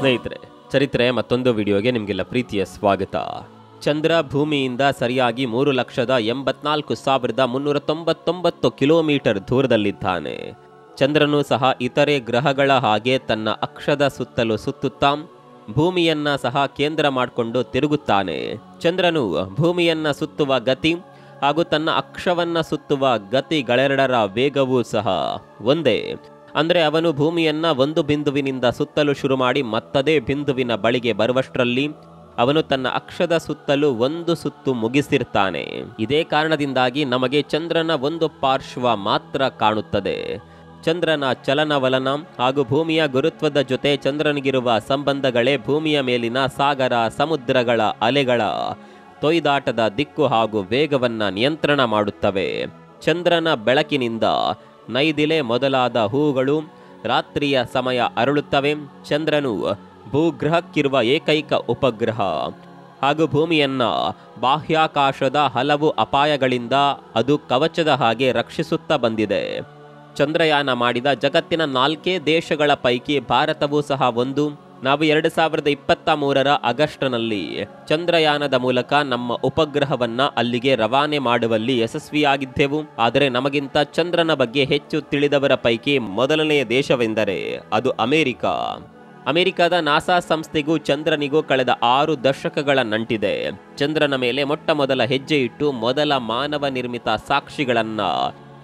ಸ್ನೇಹಿತರೆ, ಚರಿತ್ರೆ ಮತ್ತೊಂದು ವಿಡಿಯೋಗೆ ನಿಮಗೆಲ್ಲ ಪ್ರೀತಿಯ ಸ್ವಾಗತ. ಚಂದ್ರ ಭೂಮಿಯಿಂದ ಸರಿಯಾಗಿ 3,84,399 ಕಿಲೋಮೀಟರ್ ದೂರದಲ್ಲಿದ್ದಾನೆ. ಚಂದ್ರನು ಸಹ ಇತರೆ ಗ್ರಹಗಳ ಹಾಗೆ ತನ್ನ ಅಕ್ಷದ ಸುತ್ತಲೂ ಸುತ್ತುತ್ತಾ ಭೂಮಿಯನ್ನ ಸಹ ಕೇಂದ್ರ ಮಾಡಿಕೊಂಡು ತಿರುಗುತ್ತಾನೆ. ಚಂದ್ರನು ಭೂಮಿಯನ್ನ ಸುತ್ತುವ ಗತಿ ಹಾಗೂ ತನ್ನ ಅಕ್ಷವನ್ನ ಸುತ್ತುವ ಗತಿಗಳೆರಡರ ವೇಗವೂ ಸಹ ಒಂದೇ. ಅಂದರೆ ಅವನು ಭೂಮಿಯನ್ನ ಒಂದು ಬಿಂದುವಿನಿಂದ ಸುತ್ತಲು ಶುರು ಮಾಡಿ ಮತ್ತದೇ ಬಿಂದುವಿನ ಬಳಿಗೆ ಬರುವಷ್ಟರಲ್ಲಿ ಅವನು ತನ್ನ ಅಕ್ಷದ ಸುತ್ತಲೂ ಒಂದು ಸುತ್ತು ಮುಗಿಸಿರ್ತಾನೆ. ಇದೇ ಕಾರಣದಿಂದಾಗಿ ನಮಗೆ ಚಂದ್ರನ ಒಂದು ಪಾರ್ಶ್ವ ಮಾತ್ರ ಕಾಣುತ್ತದೆ. ಚಂದ್ರನ ಚಲನವಲನ ಹಾಗೂ ಭೂಮಿಯ ಗುರುತ್ವದ ಜೊತೆ ಚಂದ್ರನಿಗಿರುವ ಸಂಬಂಧಗಳೇ ಭೂಮಿಯ ಮೇಲಿನ ಸಾಗರ ಸಮುದ್ರಗಳ ಅಲೆಗಳ ತೊಯ್ದಾಟದ ದಿಕ್ಕು ಹಾಗೂ ವೇಗವನ್ನು ನಿಯಂತ್ರಣ ಮಾಡುತ್ತವೆ. ಚಂದ್ರನ ಬೆಳಕಿನಿಂದ ನೈದಿಲೆ ಮೊದಲಾದ ಹೂಗಳು ರಾತ್ರಿಯ ಸಮಯ ಅರಳುತ್ತವೆ. ಚಂದ್ರನು ಭೂಗ್ರಹಕ್ಕಿರುವ ಏಕೈಕ ಉಪಗ್ರಹ ಹಾಗೂ ಭೂಮಿಯನ್ನ ಬಾಹ್ಯಾಕಾಶದ ಹಲವು ಅಪಾಯಗಳಿಂದ ಅದು ಕವಚದ ಹಾಗೆ ರಕ್ಷಿಸುತ್ತಾ ಬಂದಿದೆ. ಚಂದ್ರಯಾನ ಮಾಡಿದ ಜಗತ್ತಿನ 4 ದೇಶಗಳ ಪೈಕಿ ಭಾರತವೂ ಸಹ ಒಂದು. ನಾವು 2023 ಆಗಸ್ಟ್ನಲ್ಲಿ ಚಂದ್ರಯಾನದ ಮೂಲಕ ನಮ್ಮ ಉಪಗ್ರಹವನ್ನ ಅಲ್ಲಿಗೆ ರವಾನೆ ಮಾಡುವಲ್ಲಿ ಯಶಸ್ವಿಯಾಗಿದ್ದೆವು. ಆದರೆ ನಮಗಿಂತ ಚಂದ್ರನ ಬಗ್ಗೆ ಹೆಚ್ಚು ತಿಳಿದವರ ಪೈಕಿ ಮೊದಲನೆಯ ದೇಶವೆಂದರೆ ಅದು ಅಮೆರಿಕ. ಅಮೆರಿಕದ ನಾಸಾ ಸಂಸ್ಥೆಗೂ ಚಂದ್ರನಿಗೂ ಕಳೆದ 6 ದಶಕಗಳ ನಂಟಿದೆ. ಚಂದ್ರನ ಮೇಲೆ ಮೊಟ್ಟ ಮೊದಲ ಹೆಜ್ಜೆ ಇಟ್ಟು ಮೊದಲ ಮಾನವ ನಿರ್ಮಿತ ಸಾಕ್ಷಿಗಳನ್ನ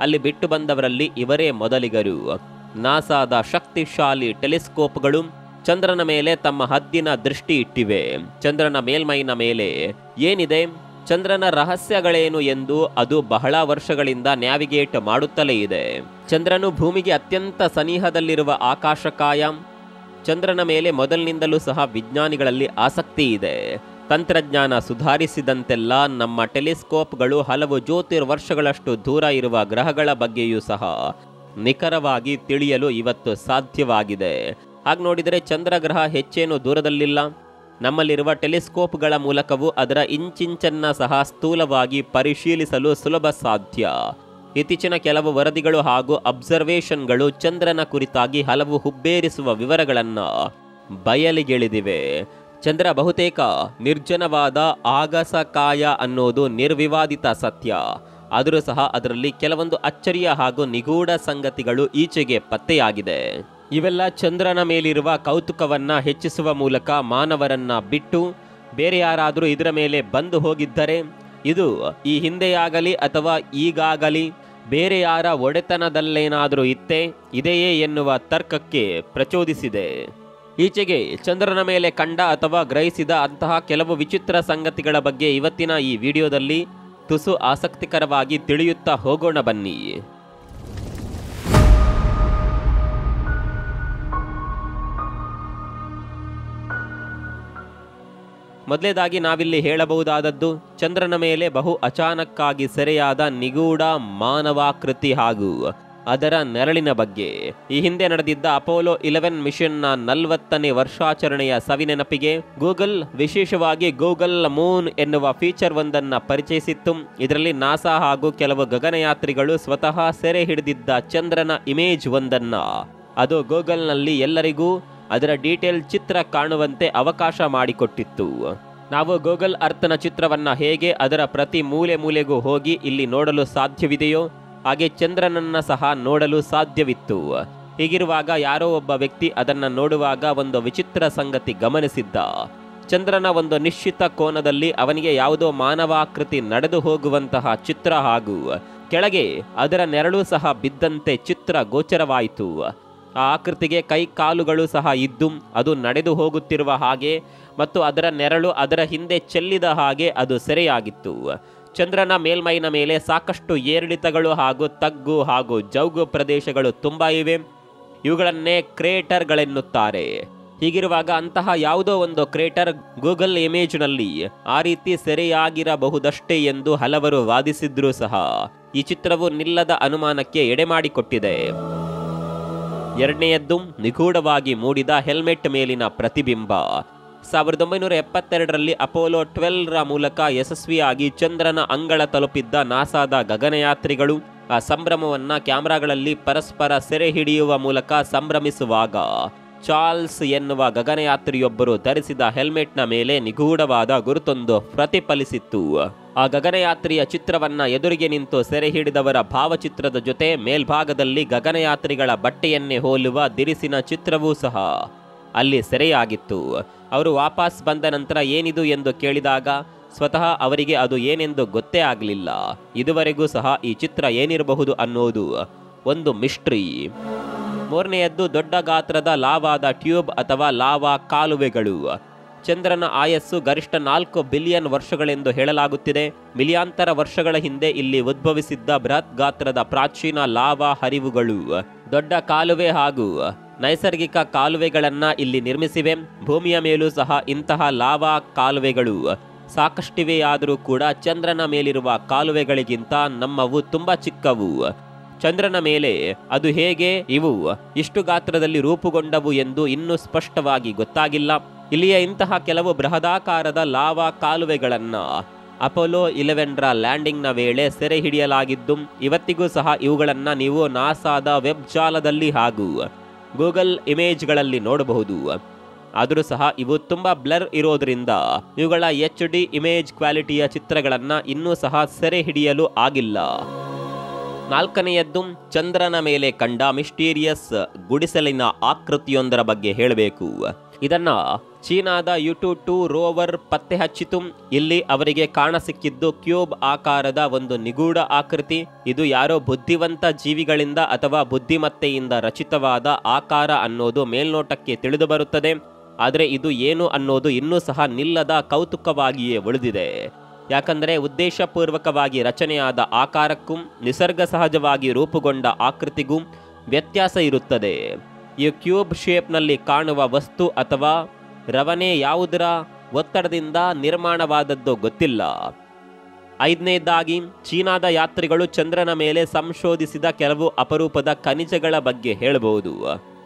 ಅಲ್ಲಿ ಬಿಟ್ಟು ಬಂದವರಲ್ಲಿ ಇವರೇ ಮೊದಲಿಗರು. ನಾಸಾದ ಶಕ್ತಿಶಾಲಿ ಟೆಲಿಸ್ಕೋಪ್ಗಳು ಚಂದ್ರನ ಮೇಲೆ ತಮ್ಮ ಹದ್ದಿನ ದೃಷ್ಟಿ ಇಟ್ಟಿವೆ. ಚಂದ್ರನ ಮೇಲ್ಮೈನ ಮೇಲೆ ಏನಿದೆ, ಚಂದ್ರನ ರಹಸ್ಯಗಳೇನು ಎಂದು ಅದು ಬಹಳ ವರ್ಷಗಳಿಂದ ನ್ಯಾವಿಗೇಟ್ ಮಾಡುತ್ತಲೇ ಇದೆ. ಚಂದ್ರನು ಭೂಮಿಗೆ ಅತ್ಯಂತ ಸನಿಹದಲ್ಲಿರುವ ಆಕಾಶಕಾಯ. ಚಂದ್ರನ ಮೇಲೆ ಮೊದಲಿನಿಂದಲೂ ಸಹ ವಿಜ್ಞಾನಿಗಳಲ್ಲಿ ಆಸಕ್ತಿ ಇದೆ. ತಂತ್ರಜ್ಞಾನ ಸುಧಾರಿಸಿದಂತೆಲ್ಲ ನಮ್ಮ ಟೆಲಿಸ್ಕೋಪ್ಗಳು ಹಲವು ಜ್ಯೋತಿರ್ವರ್ಷಗಳಷ್ಟು ದೂರ ಇರುವ ಗ್ರಹಗಳ ಬಗ್ಗೆಯೂ ಸಹ ನಿಖರವಾಗಿ ತಿಳಿಯಲು ಇವತ್ತು ಸಾಧ್ಯವಾಗಿದೆ. ಹಾಗೆ ನೋಡಿದರೆ ಚಂದ್ರಗ್ರಹ ಹೆಚ್ಚೇನು ದೂರದಲ್ಲಿಲ್ಲ. ನಮ್ಮಲ್ಲಿರುವ ಟೆಲಿಸ್ಕೋಪ್ಗಳ ಮೂಲಕವೂ ಅದರ ಇಂಚಿಂಚನ್ನ ಸಹ ಸ್ಥೂಲವಾಗಿ ಪರಿಶೀಲಿಸಲು ಸುಲಭ ಸಾಧ್ಯ. ಇತ್ತೀಚಿನ ಕೆಲವು ವರದಿಗಳು ಹಾಗೂ ಅಬ್ಸರ್ವೇಷನ್ಗಳು ಚಂದ್ರನ ಕುರಿತಾಗಿ ಹಲವು ಹುಬ್ಬೇರಿಸುವ ವಿವರಗಳನ್ನು ಬಯಲಿಗೆಳೆದಿವೆ. ಚಂದ್ರ ಬಹುತೇಕ ನಿರ್ಜನವಾದ ಆಗಸಕಾಯ ಅನ್ನೋದು ನಿರ್ವಿವಾದಿತ ಸತ್ಯ. ಆದರೂ ಸಹ ಅದರಲ್ಲಿ ಕೆಲವೊಂದು ಅಚ್ಚರಿಯ ಹಾಗೂ ನಿಗೂಢ ಸಂಗತಿಗಳು ಈಚೆಗೆ ಪತ್ತೆಯಾಗಿದೆ. ಇವೆಲ್ಲ ಚಂದ್ರನ ಮೇಲಿರುವ ಕೌತುಕವನ್ನ ಹೆಚ್ಚಿಸುವ ಮೂಲಕ ಮಾನವರನ್ನ ಬಿಟ್ಟು ಬೇರೆ ಯಾರಾದರೂ ಇದರ ಮೇಲೆ ಬಂದು ಹೋಗಿದ್ದರೆ ಇದು ಈ ಹಿಂದೆಯಾಗಲಿ ಅಥವಾ ಈಗಾಗಲಿ ಬೇರೆ ಯಾರ ಒಡೆತನದಲ್ಲೇನಾದರೂ ಇದೆಯೇ ಎನ್ನುವ ತರ್ಕಕ್ಕೆ ಪ್ರಚೋದಿಸಿದೆ. ಈಚೆಗೆ ಚಂದ್ರನ ಮೇಲೆ ಕಂಡ ಅಥವಾ ಗ್ರಹಿಸಿದ ಅಂತಹ ಕೆಲವು ವಿಚಿತ್ರ ಸಂಗತಿಗಳ ಬಗ್ಗೆ ಇವತ್ತಿನ ಈ ವಿಡಿಯೋದಲ್ಲಿ ತುಸು ಆಸಕ್ತಿಕರವಾಗಿ ತಿಳಿಯುತ್ತಾ ಹೋಗೋಣ ಬನ್ನಿ. ಮೊದಲೇದಾಗಿ ನಾವಿಲ್ಲಿ ಹೇಳಬಹುದಾದದ್ದು ಚಂದ್ರನ ಮೇಲೆ ಬಹು ಅಚಾನಕ್ಕಾಗಿ ಸೆರೆಯಾದ ನಿಗೂಢ ಮಾನವಾಕೃತಿ ಹಾಗೂ ಅದರ ನೆರಳಿನ ಬಗ್ಗೆ. ಈ ಹಿಂದೆ ನಡೆದಿದ್ದ ಅಪೋಲೋ 11 ಮಿಷನ್ನ 40ನೇ ವರ್ಷಾಚರಣೆಯ ಸವಿನೆನಪಿಗೆ ಗೂಗಲ್ ವಿಶೇಷವಾಗಿ ಗೂಗಲ್ ಮೂನ್ ಎನ್ನುವ ಫೀಚರ್ ಒಂದನ್ನ ಪರಿಚಯಿಸಿತ್ತು. ಇದರಲ್ಲಿ ನಾಸಾ ಹಾಗೂ ಕೆಲವು ಗಗನಯಾತ್ರಿಗಳು ಸ್ವತಃ ಸೆರೆ ಹಿಡಿದಿದ್ದ ಚಂದ್ರನ ಇಮೇಜ್ ಒಂದನ್ನ ಅದು ಗೂಗಲ್ನಲ್ಲಿ ಎಲ್ಲರಿಗೂ ಅದರ ಡೀಟೇಲ್ ಚಿತ್ರ ಕಾಣುವಂತೆ ಅವಕಾಶ ಮಾಡಿಕೊಟ್ಟಿತ್ತು. ನಾವು ಗೂಗಲ್ ಅರ್ಥನ ಚಿತ್ರವನ್ನ ಹೇಗೆ ಅದರ ಪ್ರತಿ ಮೂಲೆಗೂ ಹೋಗಿ ಇಲ್ಲಿ ನೋಡಲು ಸಾಧ್ಯವಿದೆಯೋ ಹಾಗೆ ಚಂದ್ರನನ್ನ ಸಹ ನೋಡಲು ಸಾಧ್ಯವಿತ್ತು. ಹೀಗಿರುವಾಗ ಯಾರೋ ಒಬ್ಬ ವ್ಯಕ್ತಿ ಅದನ್ನ ನೋಡುವಾಗ ಒಂದು ವಿಚಿತ್ರ ಸಂಗತಿ ಗಮನಿಸಿದ್ದ. ಚಂದ್ರನ ಒಂದು ನಿಶ್ಚಿತ ಕೋನದಲ್ಲಿ ಅವನಿಗೆ ಯಾವುದೋ ಮಾನವಾಕೃತಿ ನಡೆದು ಹೋಗುವಂತಹ ಚಿತ್ರ ಹಾಗೂ ಕೆಳಗೆ ಅದರ ನೆರಳು ಸಹ ಬಿದ್ದಂತೆ ಚಿತ್ರ ಗೋಚರವಾಯಿತು. ಆ ಆಕೃತಿಗೆ ಕೈ ಕಾಲುಗಳು ಸಹ ಇದ್ದು ಅದು ನಡೆದು ಹೋಗುತ್ತಿರುವ ಹಾಗೆ ಮತ್ತು ಅದರ ನೆರಳು ಅದರ ಹಿಂದೆ ಚೆಲ್ಲಿದ ಹಾಗೆ ಅದು ಸೆರೆಯಾಗಿತ್ತು. ಚಂದ್ರನ ಮೇಲ್ಮೈನ ಮೇಲೆ ಸಾಕಷ್ಟು ಏರಿಳಿತಗಳು ಹಾಗೂ ತಗ್ಗು ಹಾಗೂ ಜೌಗು ಪ್ರದೇಶಗಳು ತುಂಬ ಇವೆ. ಇವುಗಳನ್ನೇ ಕ್ರೇಟರ್ಗಳೆನ್ನುತ್ತಾರೆ. ಹೀಗಿರುವಾಗ ಅಂತಹ ಯಾವುದೋ ಒಂದು ಕ್ರೇಟರ್ ಗೂಗಲ್ ಇಮೇಜ್ನಲ್ಲಿ ಆ ರೀತಿ ಸೆರೆಯಾಗಿರಬಹುದಷ್ಟೇ ಎಂದು ಹಲವರು ವಾದಿಸಿದ್ರೂ ಸಹ ಈ ಚಿತ್ರವು ನಿಲ್ಲದ ಅನುಮಾನಕ್ಕೆ ಎಡೆಮಾಡಿಕೊಟ್ಟಿದೆ. ಎರಡನೆಯದ್ದು ನಿಗೂಢವಾಗಿ ಮೂಡಿದ ಹೆಲ್ಮೆಟ್ ಮೇಲಿನ ಪ್ರತಿಬಿಂಬ. 1972ರಲ್ಲಿ ಅಪೋಲೋ 12ರ ಮೂಲಕ ಯಶಸ್ವಿಯಾಗಿ ಚಂದ್ರನ ಅಂಗಳ ತಲುಪಿದ್ದ ನಾಸಾದ ಗಗನಯಾತ್ರಿಗಳು ಆ ಸಂಭ್ರಮವನ್ನ ಕ್ಯಾಮೆರಾಗಳಲ್ಲಿ ಪರಸ್ಪರ ಸೆರೆ ಹಿಡಿಯುವ ಮೂಲಕ ಸಂಭ್ರಮಿಸುವಾಗ ಚಾರ್ಲ್ಸ್ ಎನ್ನುವ ಗಗನಯಾತ್ರಿಯೊಬ್ಬರು ಧರಿಸಿದ ಹೆಲ್ಮೆಟ್ನ ಮೇಲೆ ನಿಗೂಢವಾದ ಗುರುತೊಂದು ಪ್ರತಿಫಲಿಸಿತ್ತು. ಆ ಗಗನಯಾತ್ರಿಯ ಚಿತ್ರವನ್ನ ಎದುರಿಗೆ ನಿಂತು ಸೆರೆ ಹಿಡಿದವರ ಭಾವಚಿತ್ರದ ಜೊತೆ ಮೇಲ್ಭಾಗದಲ್ಲಿ ಗಗನಯಾತ್ರಿಗಳ ಬಟ್ಟೆಯನ್ನೇ ಹೋಲುವ ದಿರಿಸಿನ ಚಿತ್ರವೂ ಸಹ ಅಲ್ಲಿ ಸೆರೆಯಾಗಿತ್ತು. ಅವರು ವಾಪಸ್ ಬಂದ ನಂತರ ಏನಿದು ಎಂದು ಕೇಳಿದಾಗ ಸ್ವತಃ ಅವರಿಗೆ ಅದು ಏನೆಂದು ಗೊತ್ತೇ ಆಗಲಿಲ್ಲ. ಇದುವರೆಗೂ ಸಹ ಈ ಚಿತ್ರ ಏನಿರಬಹುದು ಅನ್ನೋದು ಒಂದು ಮಿಸ್ಟ್ರಿ. ಮೂರನೆಯದ್ದು ದೊಡ್ಡ ಗಾತ್ರದ ಲಾವಾದ ಟ್ಯೂಬ್ ಅಥವಾ ಲಾವಾ ಕಾಲುವೆಗಳು. ಚಂದ್ರನ ಆಯಸ್ಸು ಗರಿಷ್ಠ 4 ಬಿಲಿಯನ್ ವರ್ಷಗಳೆಂದು ಹೇಳಲಾಗುತ್ತಿದೆ. ಮಿಲಿಯಾಂತರ ವರ್ಷಗಳ ಹಿಂದೆ ಇಲ್ಲಿ ಉದ್ಭವಿಸಿದ್ದ ಬೃಹತ್ ಗಾತ್ರದ ಪ್ರಾಚೀನ ಲಾವಾ ಹರಿವುಗಳು ದೊಡ್ಡ ಕಾಲುವೆ ಹಾಗೂ ನೈಸರ್ಗಿಕ ಕಾಲುವೆಗಳನ್ನ ಇಲ್ಲಿ ನಿರ್ಮಿಸಿವೆ. ಭೂಮಿಯ ಮೇಲೂ ಸಹ ಇಂತಹ ಲಾವಾ ಕಾಲುವೆಗಳು ಸಾಕಷ್ಟಿವೆಯಾದರೂ ಕೂಡ ಚಂದ್ರನ ಮೇಲಿರುವ ಕಾಲುವೆಗಳಿಗಿಂತ ನಮ್ಮವು ತುಂಬಾ ಚಿಕ್ಕವು. ಚಂದ್ರನ ಮೇಲೆ ಅದು ಹೇಗೆ ಇವು ಇಷ್ಟು ಗಾತ್ರದಲ್ಲಿ ರೂಪುಗೊಂಡವು ಎಂದು ಇನ್ನೂ ಸ್ಪಷ್ಟವಾಗಿ ಗೊತ್ತಾಗಿಲ್ಲ. ಇಲ್ಲಿಯ ಇಂತಹ ಕೆಲವು ಬೃಹದಾಕಾರದ ಲಾವಾ ಕಾಲುವೆಗಳನ್ನ ಅಪೋಲೋ 11ರ ಲ್ಯಾಂಡಿಂಗ್ನ ವೇಳೆ ಸೆರೆ ಹಿಡಿಯಲಾಗಿದ್ದು, ಇವತ್ತಿಗೂ ಸಹ ಇವುಗಳನ್ನು ನೀವು ನಾಸಾದ ವೆಬ್ ಜಾಲದಲ್ಲಿ ಹಾಗೂ ಗೂಗಲ್ ಇಮೇಜ್ಗಳಲ್ಲಿ ನೋಡಬಹುದು. ಆದರೂ ಸಹ ಇವು ತುಂಬಾ ಬ್ಲರ್ ಇರೋದ್ರಿಂದ ಇವುಗಳ HD ಇಮೇಜ್ ಕ್ವಾಲಿಟಿಯ ಚಿತ್ರಗಳನ್ನು ಇನ್ನೂ ಸಹ ಸೆರೆ ಹಿಡಿಯಲು ಆಗಿಲ್ಲ. ನಾಲ್ಕನೆಯದ್ದು ಚಂದ್ರನ ಮೇಲೆ ಕಂಡ ಮಿಸ್ಟೀರಿಯಸ್ ಗುಡಿಸಲಿನ ಆಕೃತಿಯೊಂದರ ಬಗ್ಗೆ ಹೇಳಬೇಕು. ಇದನ್ನ ಚೀನಾದ ಯುಟು-2 ರೋವರ್ ಪತ್ತೆ ಹಚ್ಚಿತು. ಇಲ್ಲಿ ಅವರಿಗೆ ಕಾಣಸಿಕ್ಕಿದ್ದು ಕ್ಯೂಬ್ ಆಕಾರದ ಒಂದು ನಿಗೂಢ ಆಕೃತಿ. ಇದು ಯಾರೋ ಬುದ್ಧಿವಂತ ಜೀವಿಗಳಿಂದ ಅಥವಾ ಬುದ್ಧಿಮತ್ತೆಯಿಂದ ರಚಿತವಾದ ಆಕಾರ ಅನ್ನೋದು ಮೇಲ್ನೋಟಕ್ಕೆ ತಿಳಿದು ಬರುತ್ತದೆ. ಆದರೆ ಇದು ಏನು ಅನ್ನೋದು ಇನ್ನೂ ಸಹ ನಿಲ್ಲದ ಕೌತುಕವಾಗಿಯೇ ಉಳಿದಿದೆ. ಯಾಕಂದರೆ ಉದ್ದೇಶಪೂರ್ವಕವಾಗಿ ರಚನೆಯಾದ ಆಕಾರಕ್ಕೂ ನಿಸರ್ಗ ಸಹಜವಾಗಿ ರೂಪುಗೊಂಡ ಆಕೃತಿಗೂ ವ್ಯತ್ಯಾಸ ಇರುತ್ತದೆ. ಈ ಕ್ಯೂಬ್ ಶೇಪ್ನಲ್ಲಿ ಕಾಣುವ ವಸ್ತು ಅಥವಾ ರವನೆ ಯಾವುದರ ಒತ್ತಡದಿಂದ ನಿರ್ಮಾಣವಾದದ್ದು ಗೊತ್ತಿಲ್ಲ. ಐದನೇದಾಗಿ ಚೀನಾದ ಯಾತ್ರಿಗಳು ಚಂದ್ರನ ಮೇಲೆ ಸಂಶೋಧಿಸಿದ ಕೆಲವು ಅಪರೂಪದ ಖನಿಜಗಳ ಬಗ್ಗೆ ಹೇಳಬಹುದು.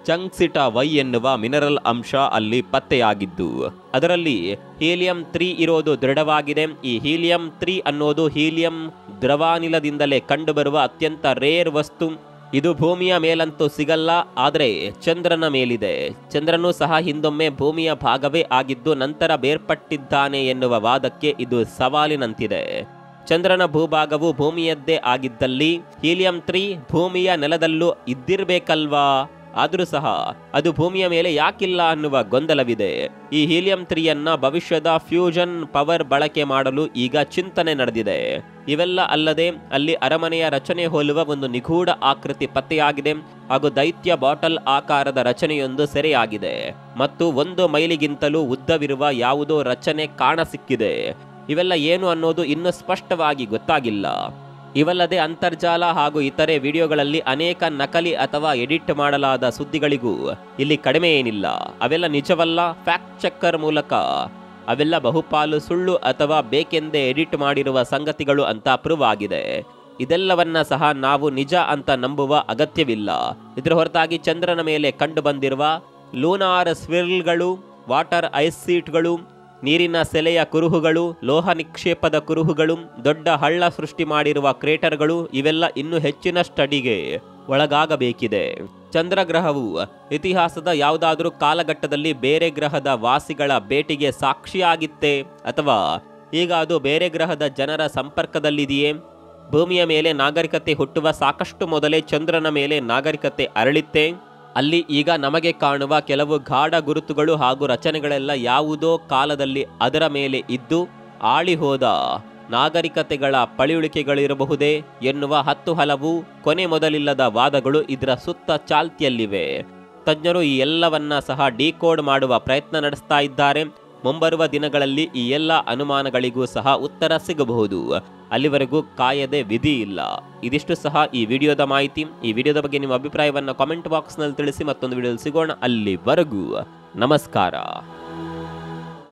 ಚಂಗ್ಸಿಟಾ ವೈ ಎನ್ನುವ ಮಿನರಲ್ ಅಂಶ ಅಲ್ಲಿ ಪತ್ತೆಯಾಗಿದ್ದು, ಅದರಲ್ಲಿ ಹೀಲಿಯಂ 3 ಇರೋದು ದೃಢವಾಗಿದೆ. ಈ ಹೀಲಿಯಂ 3 ಅನ್ನೋದು ಹೀಲಿಯಂ ದ್ರವಾನಿಲದಿಂದಲೇ ಕಂಡುಬರುವ ಅತ್ಯಂತ ರೇರ್ ವಸ್ತು. ಇದು ಭೂಮಿಯ ಮೇಲಂತೂ ಸಿಗಲ್ಲ, ಆದರೆ ಚಂದ್ರನ ಮೇಲಿದೆ. ಚಂದ್ರನೂ ಸಹ ಹಿಂದೊಮ್ಮೆ ಭೂಮಿಯ ಭಾಗವೇ ಆಗಿದ್ದು ನಂತರ ಬೇರ್ಪಟ್ಟಿದ್ದಾನೆ ಎನ್ನುವ ವಾದಕ್ಕೆ ಇದು ಸವಾಲಿನಂತಿದೆ. ಚಂದ್ರನ ಭೂಭಾಗವು ಭೂಮಿಯದ್ದೇ ಆಗಿದ್ದಲ್ಲಿ ಹೀಲಿಯಂ 3 ಭೂಮಿಯ ನೆಲದಲ್ಲೂ ಇದ್ದಿರಬೇಕಲ್ವಾ? ಆದರೂ ಸಹ ಅದು ಭೂಮಿಯ ಮೇಲೆ ಯಾಕಿಲ್ಲ ಅನ್ನುವ ಗೊಂದಲವಿದೆ. ಈ ಹೀಲಿಯಂ 3ಯನ್ನ ಭವಿಷ್ಯದ ಫ್ಯೂಷನ್ ಪವರ್ ಬಳಕೆ ಮಾಡಲು ಈಗ ಚಿಂತನೆ ನಡೆದಿದೆ. ಇವೆಲ್ಲ ಅಲ್ಲದೆ ಅಲ್ಲಿ ಅರಮನೆಯ ರಚನೆ ಹೋಲುವ ಒಂದು ನಿಗೂಢ ಆಕೃತಿ ಪತ್ತೆಯಾಗಿದೆ ಹಾಗೂ ದೈತ್ಯ ಬಾಟಲ್ ಆಕಾರದ ರಚನೆಯೊಂದು ಸೆರೆಯಾಗಿದೆ ಮತ್ತು 1 ಮೈಲಿಗಿಂತಲೂ ಉದ್ದವಿರುವ ಯಾವುದೋ ರಚನೆ ಕಾಣಸಿಕ್ಕಿದೆ. ಇವೆಲ್ಲ ಏನು ಅನ್ನೋದು ಇನ್ನೂ ಸ್ಪಷ್ಟವಾಗಿ ಗೊತ್ತಾಗಿಲ್ಲ. ಇವಲ್ಲದೆ ಅಂತರ್ಜಾಲ ಹಾಗೂ ಇತರೆ ವಿಡಿಯೋಗಳಲ್ಲಿ ಅನೇಕ ನಕಲಿ ಅಥವಾ ಎಡಿಟ್ ಮಾಡಲಾದ ಸುದ್ದಿಗಳಿಗೂ ಇಲ್ಲಿ ಕಡಿಮೆ ಏನಿಲ್ಲ. ಅವೆಲ್ಲ ನಿಜವಲ್ಲ. ಫ್ಯಾಕ್ಟ್ ಚೆಕ್ಕರ್ ಮೂಲಕ ಅವೆಲ್ಲ ಬಹುಪಾಲು ಸುಳ್ಳು ಅಥವಾ ಬೇಕೆಂದೇ ಎಡಿಟ್ ಮಾಡಿರುವ ಸಂಗತಿಗಳು ಅಂತ ಪ್ರೂವ್ ಆಗಿದೆ. ಇದೆಲ್ಲವನ್ನ ಸಹ ನಾವು ನಿಜ ಅಂತ ನಂಬುವ ಅಗತ್ಯವಿಲ್ಲ. ಇದರ ಹೊರತಾಗಿ ಚಂದ್ರನ ಮೇಲೆ ಕಂಡು ಬಂದಿರುವ ಲೂನಾರ್ ಸ್ವಿರ್ಲ್ಗಳು, ವಾಟರ್ ಐಸ್ ಸೀಟ್ಗಳು, ನೀರಿನ ಸೆಲೆಯ ಕುರುಹುಗಳು, ಲೋಹ ನಿಕ್ಷೇಪದ ಕುರುಹುಗಳು, ದೊಡ್ಡ ಹಳ್ಳ ಸೃಷ್ಟಿ ಮಾಡಿರುವ ಕ್ರೇಟರ್ಗಳು ಇವೆಲ್ಲ ಇನ್ನೂ ಹೆಚ್ಚಿನ ಸ್ಟಡಿಗೆ ಒಳಗಾಗಬೇಕಿದೆ. ಚಂದ್ರಗ್ರಹವು ಇತಿಹಾಸದ ಯಾವುದಾದರೂ ಕಾಲಘಟ್ಟದಲ್ಲಿ ಬೇರೆ ಗ್ರಹದ ವಾಸಿಗಳ ಭೇಟಿಗೆ ಸಾಕ್ಷಿಯಾಗಿತ್ತೇ ಅಥವಾ ಈಗ ಅದು ಬೇರೆ ಗ್ರಹದ ಜನರ ಸಂಪರ್ಕದಲ್ಲಿದೆಯೇ? ಭೂಮಿಯ ಮೇಲೆ ನಾಗರಿಕತೆ ಹುಟ್ಟುವ ಸಾಕಷ್ಟು ಮೊದಲೇ ಚಂದ್ರನ ಮೇಲೆ ನಾಗರಿಕತೆ ಅರಳಿತ್ತೆ? ಅಲ್ಲಿ ಈಗ ನಮಗೆ ಕಾಣುವ ಕೆಲವು ಗಾಢ ಗುರುತುಗಳು ಹಾಗೂ ರಚನೆಗಳೆಲ್ಲ ಯಾವುದೋ ಕಾಲದಲ್ಲಿ ಅದರ ಮೇಲೆ ಇದ್ದು ಆಳಿ ಹೋದ ನಾಗರಿಕತೆಗಳ ಪಳಿಯುಳಿಕೆಗಳಿರಬಹುದೇ ಎನ್ನುವ 10 ಹಲವು ಕೊನೆ ಮೊದಲಿಲ್ಲದ ವಾದಗಳು ಇದರ ಸುತ್ತ ಚಾಲ್ತಿಯಲ್ಲಿವೆ. ತಜ್ಞರು ಈ ಎಲ್ಲವನ್ನ ಸಹ ಡಿಕೋಡ್ ಮಾಡುವ ಪ್ರಯತ್ನ ನಡೆಸ್ತಾ ಇದ್ದಾರೆ. ಮುಂಬರುವ ದಿನಗಳಲ್ಲಿ ಈ ಎಲ್ಲ ಅನುಮಾನಗಳಿಗೂ ಸಹ ಉತ್ತರ ಸಿಗಬಹುದು. ಅಲ್ಲಿವರೆಗೂ ಕಾಯದೆ ವಿಧಿ ಇಲ್ಲ. ಇದಿಷ್ಟು ಸಹ ಈ ವಿಡಿಯೋದ ಮಾಹಿತಿ. ಈ ವಿಡಿಯೋದ ಬಗ್ಗೆ ನಿಮ್ಮ ಅಭಿಪ್ರಾಯವನ್ನು ಕಾಮೆಂಟ್ ಬಾಕ್ಸ್ನಲ್ಲಿ ತಿಳಿಸಿ. ಮತ್ತೊಂದು ವಿಡಿಯೋದಲ್ಲಿ ಸಿಗೋಣ. ಅಲ್ಲಿವರೆಗೂ ನಮಸ್ಕಾರ.